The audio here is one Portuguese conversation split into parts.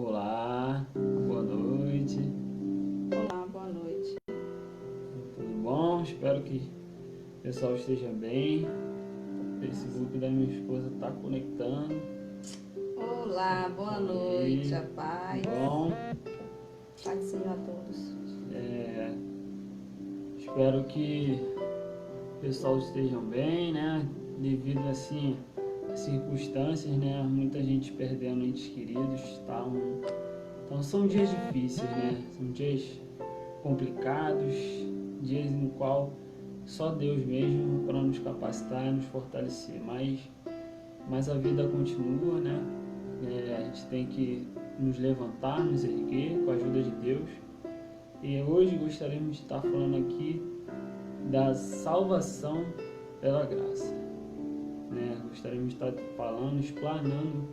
Olá, boa noite, Olá, boa noite. tudo bom? Espero que o pessoal esteja bem. O Facebook da minha esposa está conectando. Olá, boa noite, a paz. Bom, Paz do Senhor a todos. espero que o pessoal estejam bem, né? Devido assim às circunstâncias, né? Muita gente perdendo entes queridos, tá? Então são dias difíceis, né? São dias complicados, dias no qual só Deus mesmo para nos capacitar e nos fortalecer, mas a vida continua, né? A gente tem que nos levantar, nos erguer com a ajuda de Deus. E hoje gostaríamos de estar falando aqui da salvação pela graça, né? Gostaríamos de estar falando, explanando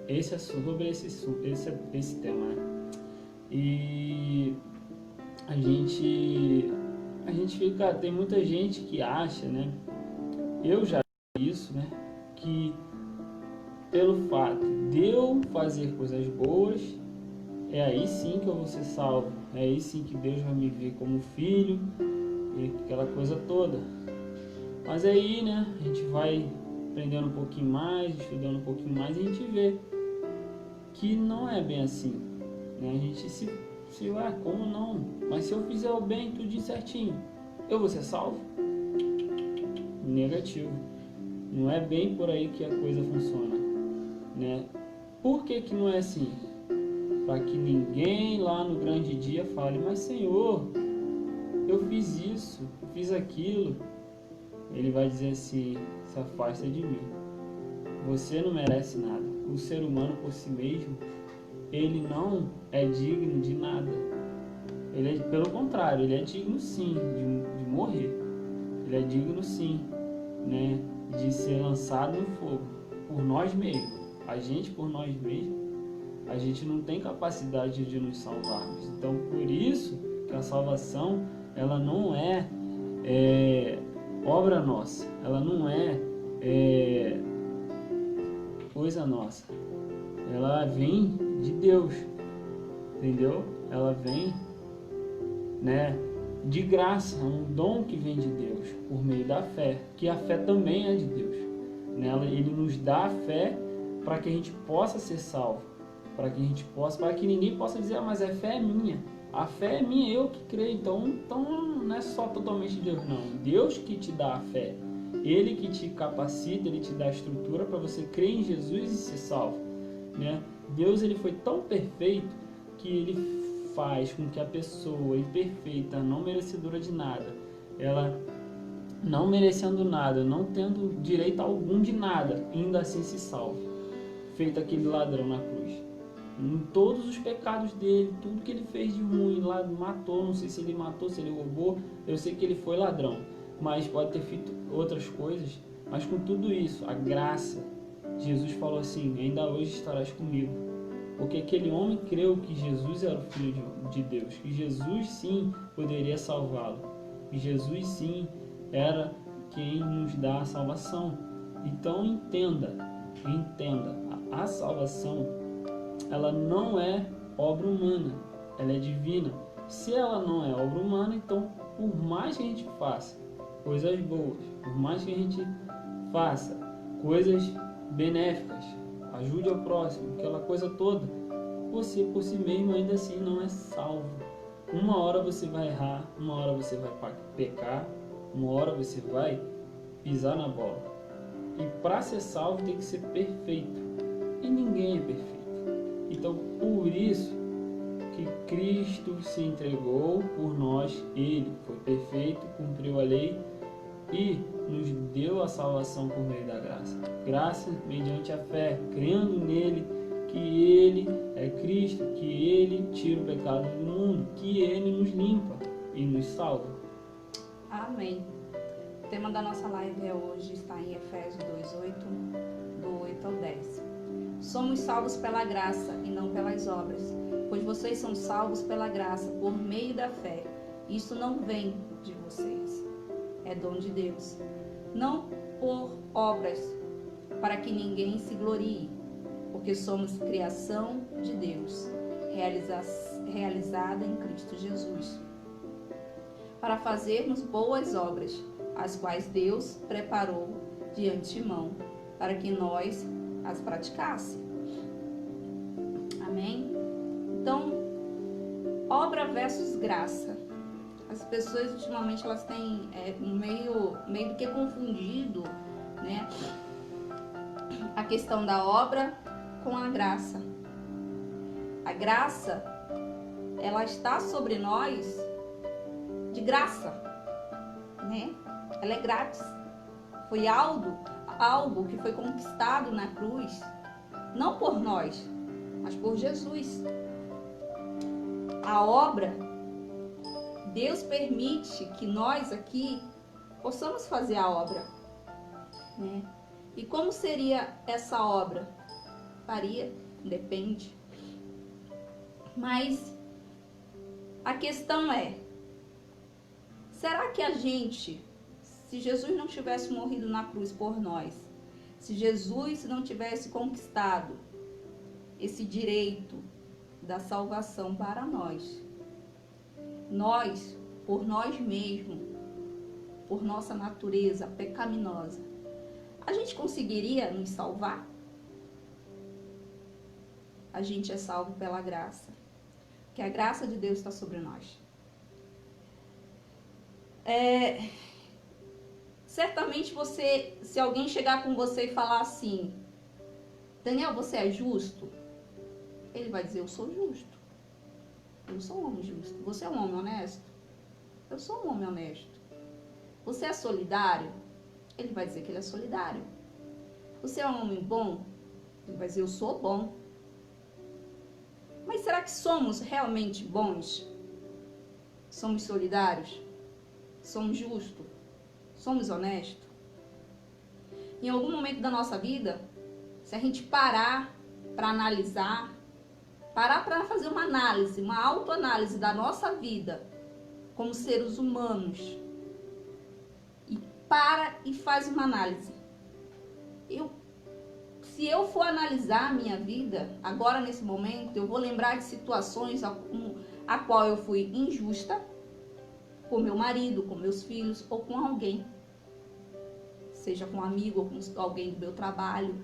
sobre esse tema, né? E a gente fica, tem muita gente que acha, né? Eu já vi isso, né? Que pelo fato de eu fazer coisas boas, é aí sim que eu vou ser salvo, é aí sim que Deus vai me ver como filho e aquela coisa toda. Mas aí, né? A gente vai aprendendo um pouquinho mais, estudando um pouquinho mais e a gente vê que não é bem assim, né? A gente como não? Mas se eu fizer o bem, tudo certinho, eu vou ser salvo? Negativo. Não é bem por aí que a coisa funciona, né? Por que que não é assim? Para que ninguém lá no grande dia fale, mas Senhor, eu fiz isso, eu fiz aquilo. Ele vai dizer assim, se afasta de mim. Você não merece nada. O ser humano por si mesmo, ele não é digno de nada. Pelo contrário, ele é digno sim de morrer. Ele é digno sim, né, de ser lançado no fogo por nós mesmos. A gente por nós mesmos, a gente não tem capacidade de nos salvarmos. Então, por isso que a salvação, ela não é, obra nossa, ela não é coisa nossa. Ela vem de Deus, entendeu? Ela vem, né, de graça, um dom que vem de Deus por meio da fé, que a fé também é de Deus. Nela ele nos dá a fé para que a gente possa ser salvo, para que ninguém possa dizer, mas a fé é minha. A fé é minha, eu que creio. Então não é só totalmente Deus, não. Deus que te dá a fé. Ele que te capacita, ele te dá a estrutura para você crer em Jesus e ser salvo, né? Deus, ele foi tão perfeito que ele faz com que a pessoa imperfeita, não merecedora de nada, ela não merecendo nada, não tendo direito algum de nada, ainda assim se salve. Feito aquele ladrão na cruz. Em todos os pecados dele, tudo que ele fez de ruim, lá matou, não sei se ele matou, se ele roubou, eu sei que ele foi ladrão, mas pode ter feito outras coisas, mas com tudo isso, a graça, Jesus falou assim, ainda hoje estarás comigo. Porque aquele homem creu que Jesus era o Filho de Deus, que Jesus sim poderia salvá-lo, que Jesus sim era quem nos dá a salvação. Então entenda, a salvação, ela não é obra humana, ela é divina. Se ela não é obra humana, então por mais que a gente faça coisas boas, por mais que a gente faça coisas benéficas, ajude ao próximo, aquela coisa toda, você por si mesmo ainda assim não é salvo. Uma hora você vai errar, uma hora você vai pecar, uma hora você vai pisar na bola. E para ser salvo tem que ser perfeito. E ninguém é perfeito. Então, por isso que Cristo se entregou por nós, ele foi perfeito, cumpriu a lei e nos deu a salvação por meio da graça. Graça mediante a fé, crendo nele, que ele é Cristo, que ele tira o pecado do mundo, que ele nos limpa e nos salva. Amém. O tema da nossa live hoje está em Efésios 2:8, do 8 ao 10. Somos salvos pela graça e não pelas obras, pois vocês são salvos pela graça por meio da fé. Isso não vem de vocês, é dom de Deus, não por obras, para que ninguém se glorie, porque somos criação de Deus, realizada em Cristo Jesus, para fazermos boas obras, as quais Deus preparou de antemão, para que nós as praticássemos. Amém? Então, obra versus graça. As pessoas ultimamente elas têm meio do que confundido, né, a questão da obra com a graça. A graça, ela está sobre nós de graça, né? Ela é grátis. Foi algo que foi conquistado na cruz, não por nós, mas por Jesus. A obra, Deus permite que nós aqui possamos fazer a obra, né? E como seria essa obra? Varia, depende. Mas a questão é, será que a gente, se Jesus não tivesse morrido na cruz por nós, se Jesus não tivesse conquistado esse direito da salvação para nós, por nós mesmos, por nossa natureza pecaminosa, a gente conseguiria nos salvar? A gente é salvo pela graça, que a graça de Deus está sobre nós. Certamente se alguém chegar com você e falar assim, Daniel, você é justo? Ele vai dizer, eu sou justo. Eu sou um homem justo. Você é um homem honesto? Eu sou um homem honesto. Você é solidário? Ele vai dizer que ele é solidário. Você é um homem bom? Ele vai dizer, eu sou bom. Mas será que somos realmente bons? Somos solidários? Somos justos? Somos honestos? Em algum momento da nossa vida, se a gente parar para analisar, parar para fazer uma análise, uma autoanálise da nossa vida como seres humanos, e para e faz uma análise. Se eu for analisar a minha vida, agora nesse momento, eu vou lembrar de situações a qual eu fui injusta com meu marido, com meus filhos ou com alguém. Seja com um amigo ou com alguém do meu trabalho.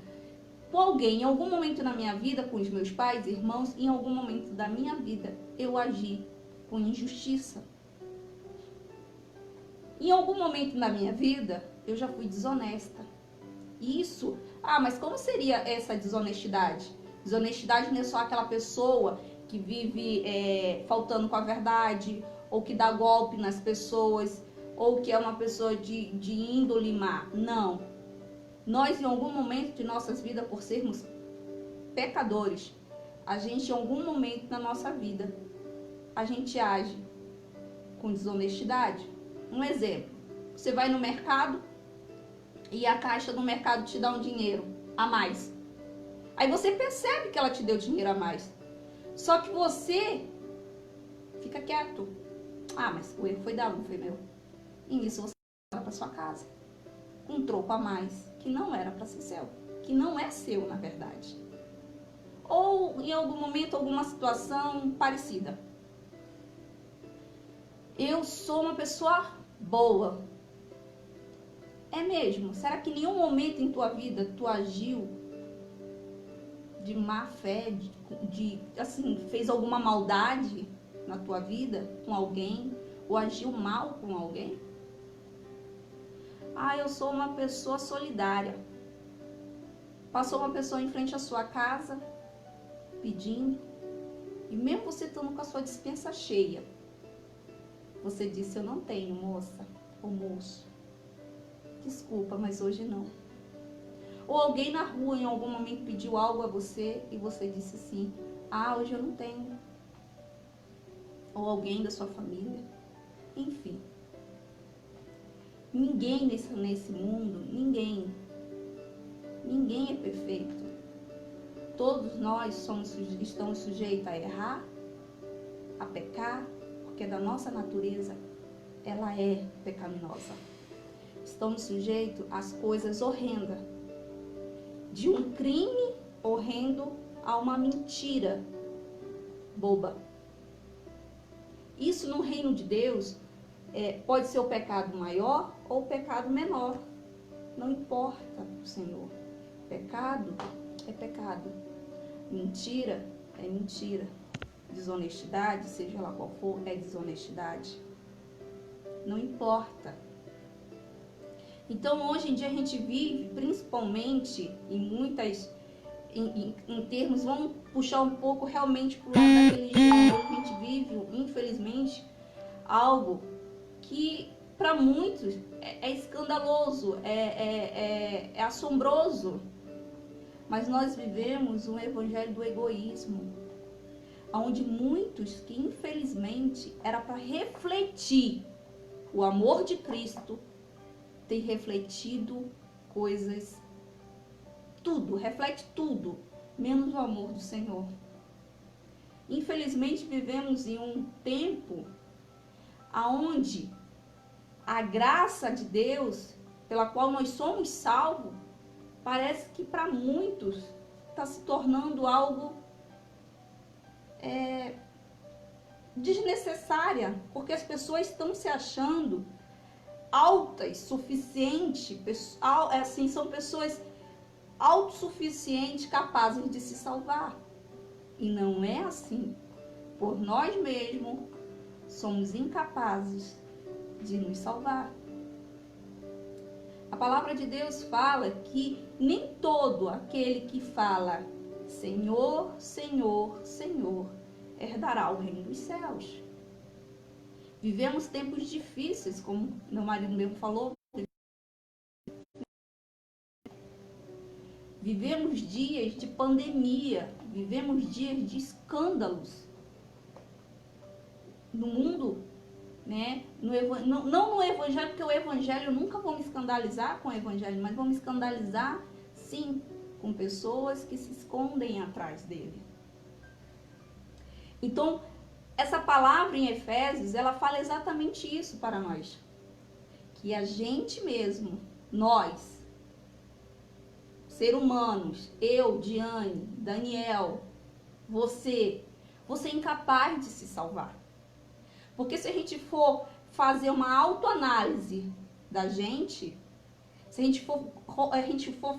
Com alguém, em algum momento na minha vida, com os meus pais, irmãos, em algum momento da minha vida, eu agi com injustiça. Em algum momento na minha vida, eu já fui desonesta. Isso, mas como seria essa desonestidade? Desonestidade não é só aquela pessoa que vive faltando com a verdade, ou que dá golpe nas pessoas, ou que é uma pessoa de índole má. Não. Nós, em algum momento de nossas vidas, por sermos pecadores, a gente, em algum momento na nossa vida, a gente age com desonestidade. Um exemplo, você vai no mercado e a caixa do mercado te dá um dinheiro a mais. Aí você percebe que ela te deu dinheiro a mais. Só que você fica quieto. Mas o erro foi dela, não foi meu. E nisso você vai para sua casa com um troco a mais, que não era para ser seu, que não é seu, na verdade. Ou em algum momento, alguma situação parecida. Eu sou uma pessoa boa. É mesmo? Será que em nenhum momento em tua vida tu agiu de má fé, assim, fez alguma maldade na tua vida com alguém? Ou agiu mal com alguém? Eu sou uma pessoa solidária. Passou uma pessoa em frente à sua casa pedindo, e mesmo você estando com a sua despensa cheia, você disse, eu não tenho, moça ou moço. Desculpa, mas hoje não. Ou alguém na rua em algum momento pediu algo a você e você disse assim, hoje eu não tenho. Ou alguém da sua família. Enfim. Ninguém nesse mundo, ninguém é perfeito. Todos nós estamos sujeitos a errar, a pecar, porque da nossa natureza ela é pecaminosa. Estamos sujeitos às coisas horrendas de um crime horrendo a uma mentira boba. Isso no reino de Deus pode ser o pecado maior ou o pecado menor. Não importa para o Senhor. Pecado é pecado. Mentira é mentira. Desonestidade, seja lá qual for, é desonestidade. Não importa. Então, hoje em dia a gente vive, principalmente em termos, vamos puxar um pouco realmente para o lado da religião. A gente vive, infelizmente, algo que para muitos é escandaloso, é assombroso. Mas nós vivemos um evangelho do egoísmo, onde muitos que infelizmente era para refletir o amor de Cristo, tem refletido coisas, tudo, reflete tudo, menos o amor do Senhor. Infelizmente vivemos em um tempo onde a graça de Deus, pela qual nós somos salvos, parece que para muitos está se tornando algo desnecessária, porque as pessoas estão se achando altas, suficientes, assim, são pessoas autossuficientes, capazes de se salvar. E não é assim. Por nós mesmos, somos incapazes de nos salvar. A palavra de Deus fala que nem todo aquele que fala Senhor, Senhor, Senhor, herdará o reino dos céus. Vivemos tempos difíceis, como meu marido mesmo falou. Vivemos dias de pandemia, vivemos dias de escândalos no mundo, né? Não no evangelho, porque o evangelho, eu nunca vou me escandalizar com o evangelho, mas vou me escandalizar, sim, com pessoas que se escondem atrás dele. Então, essa palavra em Efésios, ela fala exatamente isso para nós. Que a gente mesmo, nós, seres humanos, eu, Diane, Daniel, você é incapaz de se salvar. Porque se a gente for fazer uma autoanálise da gente, se a gente for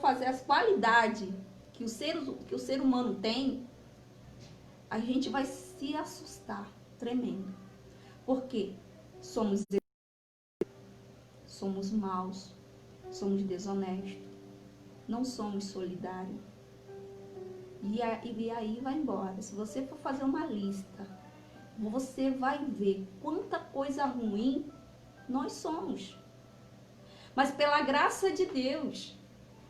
fazer as qualidades que o ser humano tem, a gente vai se assustar, tremendo. Porque somos maus, somos desonestos, não somos solidários. E aí vai embora. Se você for fazer uma lista, você vai ver quanta coisa ruim nós somos. Mas pela graça de Deus,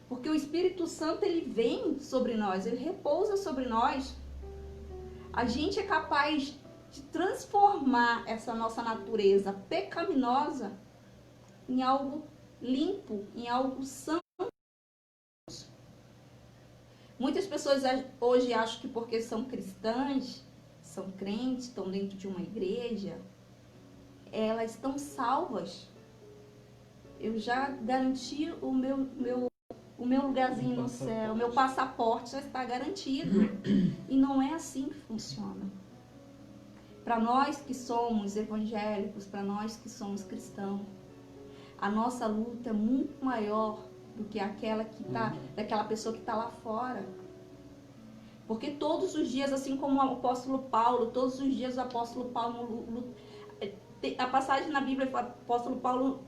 porque o Espírito Santo, ele vem sobre nós, ele repousa sobre nós, a gente é capaz de transformar essa nossa natureza pecaminosa em algo limpo, em algo santo. Muitas pessoas hoje acham que porque são cristãs, são crentes, estão dentro de uma igreja, elas estão salvas. Eu já garanti o meu lugarzinho no céu, o meu passaporte já está garantido. E não é assim que funciona. Para nós que somos evangélicos, para nós que somos cristãos, a nossa luta é muito maior do que daquela pessoa que está lá fora. Porque todos os dias, assim como o apóstolo Paulo, todos os dias o apóstolo Paulo, a passagem na Bíblia, o apóstolo Paulo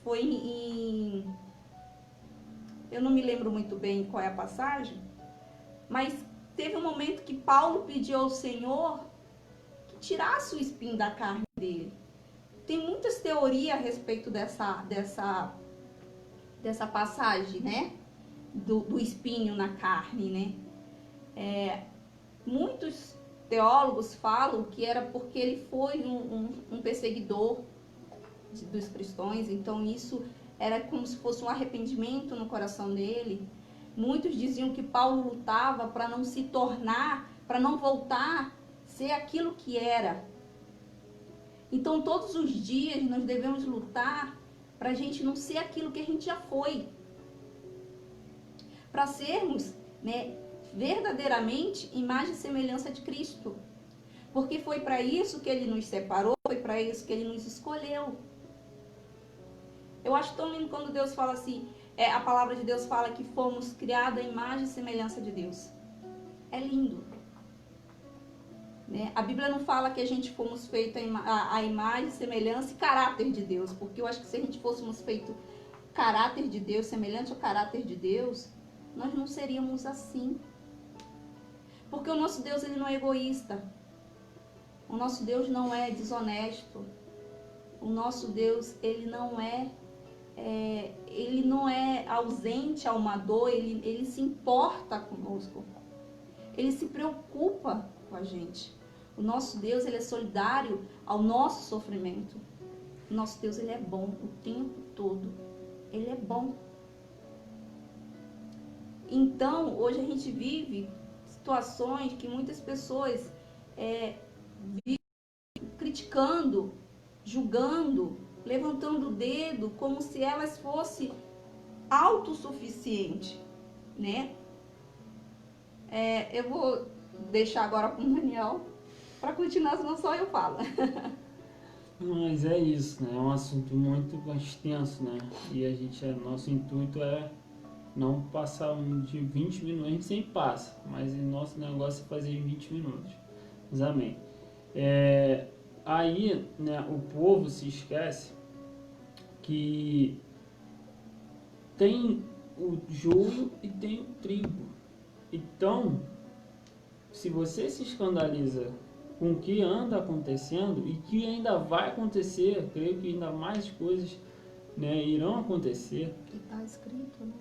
foi eu não me lembro muito bem qual é a passagem, mas teve um momento que Paulo pediu ao Senhor que tirasse o espinho da carne dele. Tem muitas teorias a respeito dessa passagem, né? Do espinho na carne, né? Muitos teólogos falam que era porque ele foi um perseguidor dos cristãos, então isso era como se fosse um arrependimento no coração dele. Muitos diziam que Paulo lutava para não se tornar, para não voltar a ser aquilo que era. Então todos os dias nós devemos lutar para a gente não ser aquilo que a gente já foi. Para sermos né, verdadeiramente imagem e semelhança de Cristo. Porque foi para isso que ele nos separou, foi para isso que ele nos escolheu. Eu acho tão lindo quando Deus fala assim, a palavra de Deus fala que fomos criados à imagem e semelhança de Deus. É lindo. Né? A Bíblia não fala que a gente fomos feitos à imagem, semelhança e caráter de Deus, porque eu acho que se a gente fôssemos feitos caráter de Deus, semelhante ao caráter de Deus, nós não seríamos assim. Porque o nosso Deus, ele não é egoísta. O nosso Deus não é desonesto. O nosso Deus, ele não é ausente a uma dor, ele se importa conosco. Ele se preocupa com a gente. O nosso Deus, ele é solidário ao nosso sofrimento. O nosso Deus, ele é bom o tempo todo. Ele é bom. Então, hoje a gente vive situações que muitas pessoas vivem criticando, julgando, levantando o dedo, como se elas fossem autossuficientes, né? Eu vou deixar agora com o Daniel para continuar, senão só eu falo. Mas é isso, né? É um assunto muito extenso, né? E nosso intuito é não passar de 20 minutos, a gente sempre passa, mas o nosso negócio é fazer em 20 minutos. Mas amém. Aí, né, o povo se esquece que tem o joio e tem o trigo. Então, se você se escandaliza com o que anda acontecendo e que ainda vai acontecer, creio que ainda mais coisas, né, irão acontecer. Que está escrito, né?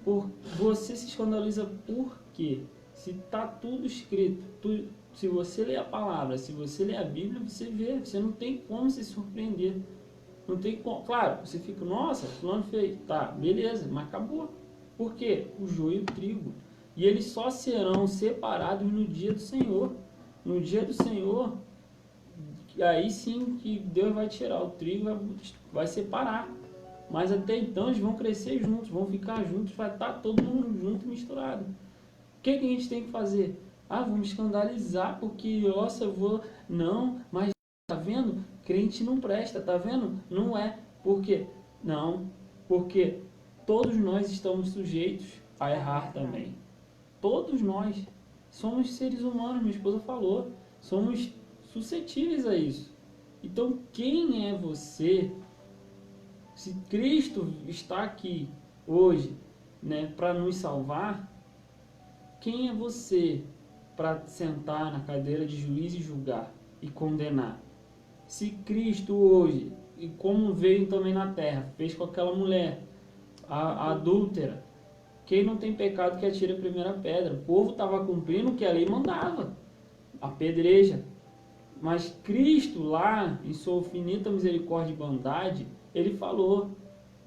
Você se escandaliza por quê? Se está tudo escrito, se você lê a palavra, se você lê a Bíblia, você vê, você não tem como se surpreender. Não tem como, claro, você fica, nossa, fulano fez, tá, beleza, mas acabou. Por quê? O joio e o trigo. E eles só serão separados no dia do Senhor. No dia do Senhor, aí sim que Deus vai tirar o trigo, vai separar. Mas até então eles vão crescer juntos, vão ficar juntos, vai estar todo mundo junto, misturado. O que a gente tem que fazer? Vamos escandalizar porque, nossa, eu vou... Não, mas tá vendo? Crente não presta, tá vendo? Não é. Por quê? Não, porque todos nós estamos sujeitos a errar também. Todos nós somos seres humanos, minha esposa falou, somos suscetíveis a isso. Então, quem é você? Se Cristo está aqui hoje, né, para nos salvar, quem é você para sentar na cadeira de juiz e julgar e condenar? Se Cristo hoje, e como veio também na terra, fez com aquela mulher, a adúltera, quem não tem pecado que atire a primeira pedra. O povo estava cumprindo o que a lei mandava, apedreja. Mas Cristo lá, em sua infinita misericórdia e bondade, ele falou,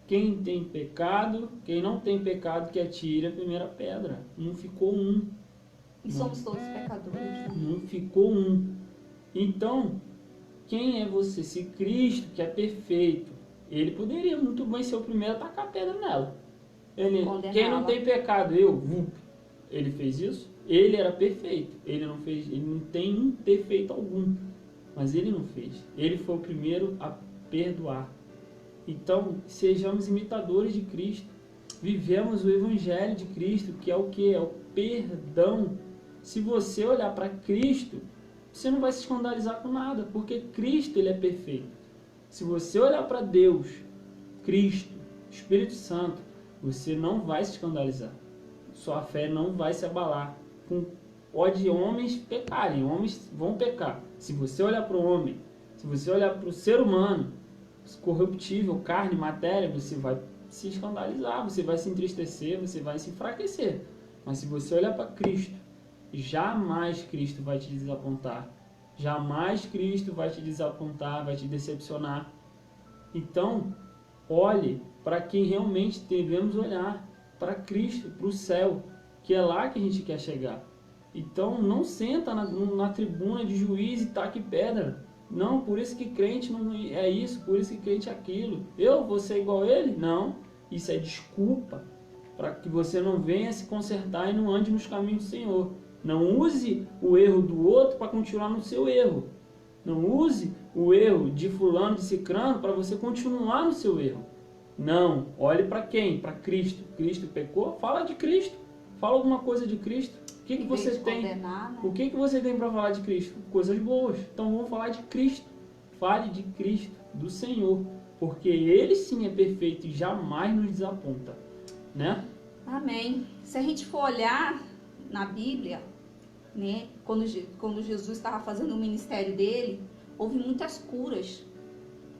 quem tem pecado, quem não tem pecado que atire a primeira pedra. Não ficou um. E somos todos pecadores. Não ficou um. Então, quem é você? Se Cristo, que é perfeito, ele poderia muito bem ser o primeiro a tacar a pedra nela. Quem não tem pecado, ele fez isso? Ele era perfeito. Ele não tem um defeito algum. Mas ele não fez. Ele foi o primeiro a perdoar. Então, sejamos imitadores de Cristo. Vivemos o Evangelho de Cristo, que é o que? É o perdão. Se você olhar para Cristo, você não vai se escandalizar com nada, porque Cristo, ele é perfeito. Se você olhar para Deus, Cristo, Espírito Santo, você não vai se escandalizar. Sua fé não vai se abalar. Pode homens pecarem, homens vão pecar. Se você olhar para o homem, se você olhar para o ser humano, corruptível, carne, matéria, você vai se escandalizar, você vai se entristecer, você vai se enfraquecer. Mas se você olhar para Cristo, jamais Cristo vai te desapontar. Jamais Cristo vai te desapontar, vai te decepcionar. Então, olhe para quem realmente devemos olhar, para Cristo, para o céu, que é lá que a gente quer chegar. Então, não senta na tribuna de juiz e taque pedra. Não, por isso que crente não é isso, por isso que crente é aquilo. Eu vou ser igual a ele? Não, isso é desculpa. para que você não venha se consertar e não ande nos caminhos do Senhor. Não use o erro do outro para continuar no seu erro. Não use o erro de fulano, de cicrano, para você continuar no seu erro. Não, olhe para quem? Para Cristo. Cristo pecou? Fala de Cristo. Fala alguma coisa de Cristo. O que você tem? Condenar, né? O que você tem para falar de Cristo? Coisas boas. Então vamos falar de Cristo. Fale de Cristo, do Senhor, porque Ele sim é perfeito e jamais nos desaponta, né? Amém. Se a gente for olhar na Bíblia, né, quando Jesus estava fazendo o ministério dele, houve muitas curas,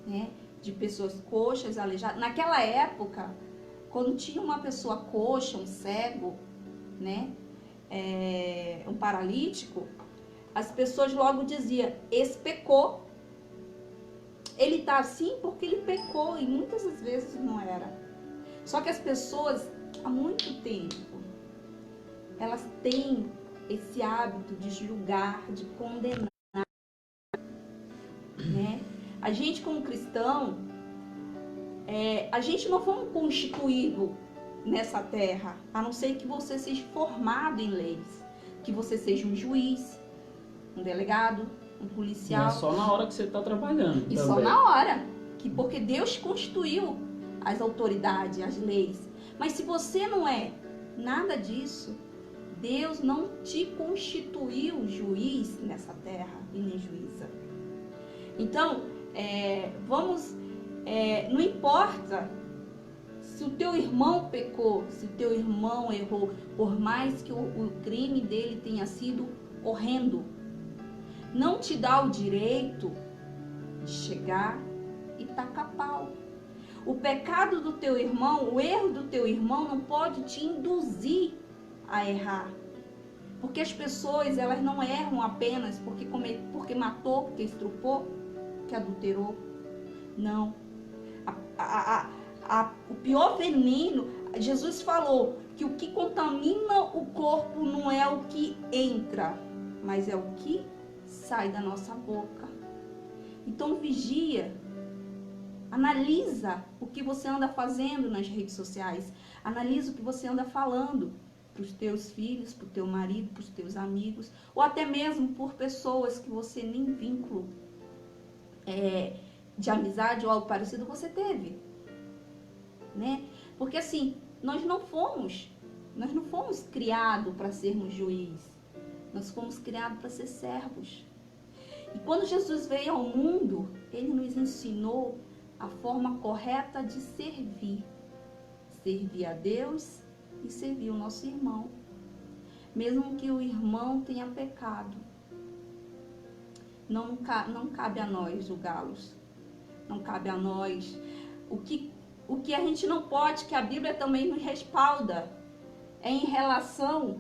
né, de pessoas coxas, aleijadas. Naquela época, quando tinha uma pessoa coxa, um cego, né, um paralítico, as pessoas logo diziam: esse pecou. Ele está assim porque ele pecou, e muitas das vezes não era. Só que as pessoas, há muito tempo, elas têm esse hábito de julgar, de condenar, né? A gente, como cristão, a gente não foi constituído nessa terra, a não ser que você seja formado em leis, que você seja um juiz, um delegado, um policial. Não é só na hora que você está trabalhando. E também. só na hora. Porque Deus constituiu as autoridades, as leis. Mas se você não é nada disso, Deus não te constituiu juiz nessa terra e nem juíza. Então, não importa se o teu irmão pecou, se o teu irmão errou, por mais que o crime dele tenha sido horrendo, não te dá o direito de chegar e tacar pau. O pecado do teu irmão, o erro do teu irmão não pode te induzir a errar. Porque as pessoas, elas não erram apenas porque matou, porque estrupou, que adulterou. Não. O pior veneno, Jesus falou que o que contamina o corpo não é o que entra, mas é o que sai da nossa boca. Então vigia, analisa o que você anda fazendo nas redes sociais, analisa o que você anda falando para os teus filhos, para o teu marido, para os teus amigos, ou até mesmo por pessoas que você nem vínculo de amizade ou algo parecido você teve, né? Porque assim, nós não fomos criados para sermos juiz, nós fomos criados para ser servos. E quando Jesus veio ao mundo, ele nos ensinou a forma correta de servir. Servir a Deus e servir o nosso irmão. Mesmo que o irmão tenha pecado. Não cabe a nós julgá-los. Não cabe a nós. O que a gente não pode, que a Bíblia também nos respalda, é em relação,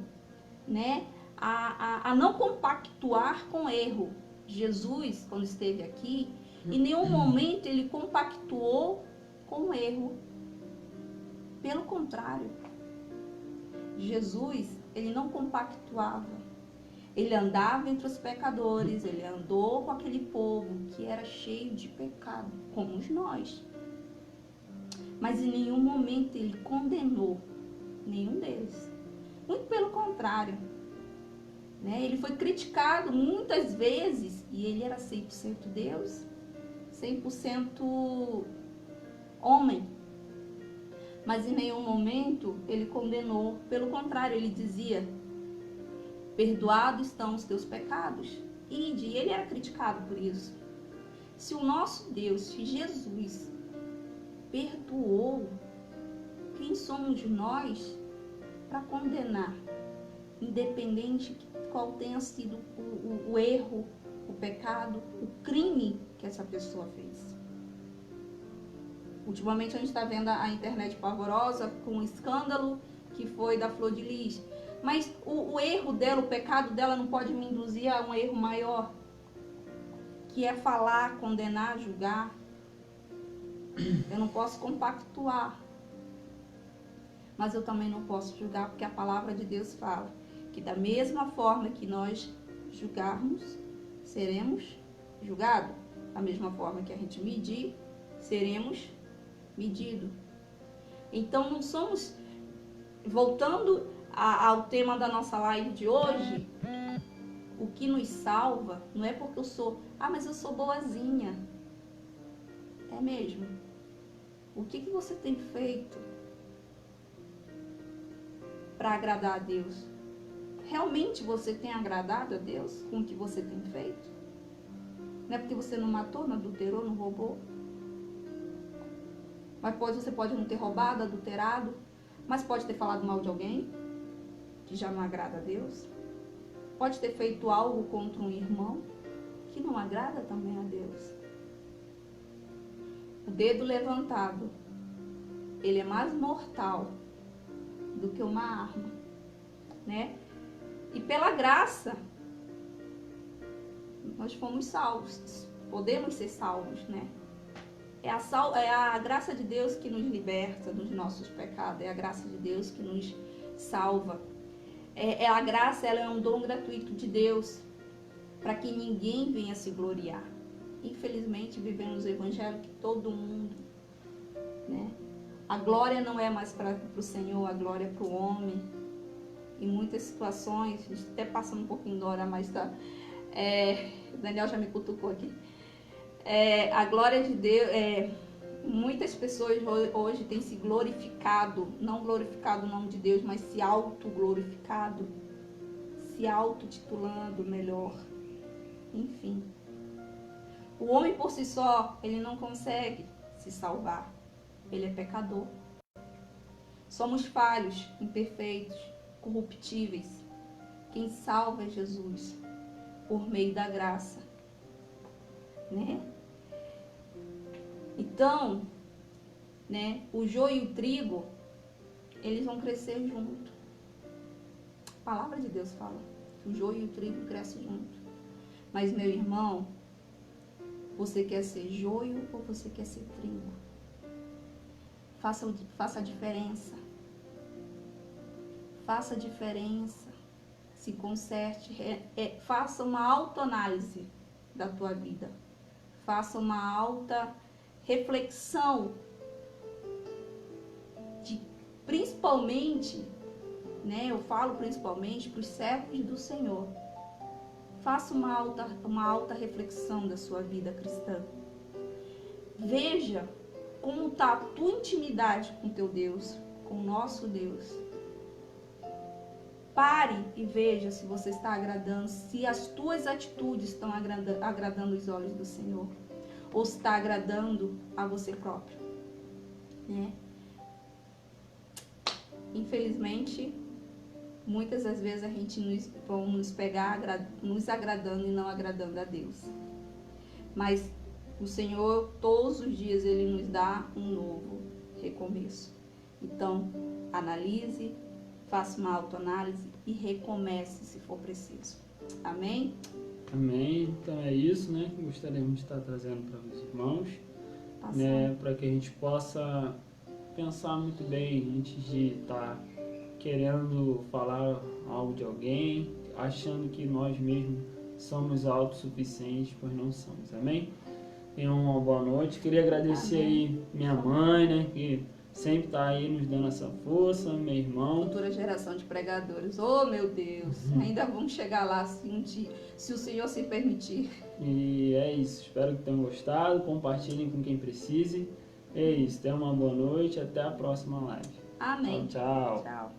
né, a não compactuar com erro. Jesus, quando esteve aqui, em nenhum momento ele compactuou com o erro. Pelo contrário, Jesus, ele não compactuava. Ele andava entre os pecadores, ele andou com aquele povo que era cheio de pecado, como nós. Mas em nenhum momento ele condenou nenhum deles. Muito pelo contrário. Né? Ele foi criticado muitas vezes e ele era 100% Deus, 100% homem. Mas em nenhum momento ele condenou. Pelo contrário, ele dizia: perdoados estão os teus pecados. E ele era criticado por isso. Se o nosso Deus, se Jesus, perdoou, quem somos nós para condenar? Independente de qual tenha sido o erro, o pecado, o crime que essa pessoa fez. Ultimamente a gente está vendo a internet pavorosa com um escândalo que foi da Flor de Lis. Mas o erro dela, o pecado dela não pode me induzir a um erro maior, que é falar, condenar, julgar. Eu não posso compactuar, mas eu também não posso julgar, porque a palavra de Deus fala que da mesma forma que nós julgarmos, seremos julgados. Da mesma forma que a gente medir, seremos medidos. Então não somos voltando ao tema da nossa live de hoje, o que nos salva não é porque eu sou, mas eu sou boazinha. É mesmo? O que você tem feito para agradar a Deus? Realmente você tem agradado a Deus com o que você tem feito? Não é porque você não matou, não adulterou, não roubou. Mas você pode não ter roubado, adulterado, mas pode ter falado mal de alguém que já não agrada a Deus. Pode ter feito algo contra um irmão que não agrada também a Deus. O dedo levantado, ele é mais mortal do que uma arma, né? E pela graça, nós fomos salvos, podemos ser salvos, né? É a graça de Deus que nos liberta dos nossos pecados, é a graça de Deus que nos salva. A graça, ela é um dom gratuito de Deus, para que ninguém venha se gloriar. Infelizmente, vivemos o evangelho que todo mundo, né? A glória não é mais para o Senhor, a glória é para o homem. Em muitas situações, a gente até passando um pouquinho da hora, mas tá. O Daniel já me cutucou aqui. A glória de Deus, muitas pessoas hoje têm se glorificado, não glorificado o nome de Deus, mas se autoglorificado, se autotitulando melhor. Enfim. O homem por si só, ele não consegue se salvar. Ele é pecador. Somos falhos, imperfeitos, corruptíveis. Quem salva é Jesus, por meio da graça, né? Então, né, o joio e o trigo, eles vão crescer junto. A palavra de Deus fala que o joio e o trigo crescem junto. Mas, meu irmão, você quer ser joio ou você quer ser trigo? Faça a diferença. Faça a diferença. Se conserte. Faça uma autoanálise da tua vida. Faça uma alta reflexão. Principalmente, né, eu falo principalmente para os servos do Senhor. Faça uma alta reflexão da sua vida cristã. Veja como está a tua intimidade com teu Deus, com o nosso Deus. Pare e veja se você está agradando, se as tuas atitudes estão agradando os olhos do Senhor, ou se está agradando a você próprio, né? Infelizmente, muitas das vezes a gente vamos nos pegar nos agradando e não agradando a Deus. Mas o Senhor, todos os dias, Ele nos dá um novo recomeço. Então, analise, faça uma autoanálise e recomece se for preciso. Amém? Amém. Então é isso, né, que gostaríamos de estar trazendo para os irmãos, né, para que a gente possa pensar muito bem antes de estar querendo falar algo de alguém, achando que nós mesmos somos autossuficientes, pois não somos. Amém? Tenham uma boa noite. Queria agradecer aí minha mãe, né, que sempre está aí nos dando essa força, meu irmão. Futura geração de pregadores. Oh, meu Deus! Ainda vamos chegar lá se o Senhor se permitir. E é isso. Espero que tenham gostado. Compartilhem com quem precise. É isso. Tenham uma boa noite. Até a próxima live. Amém. Tchau, tchau. Tchau.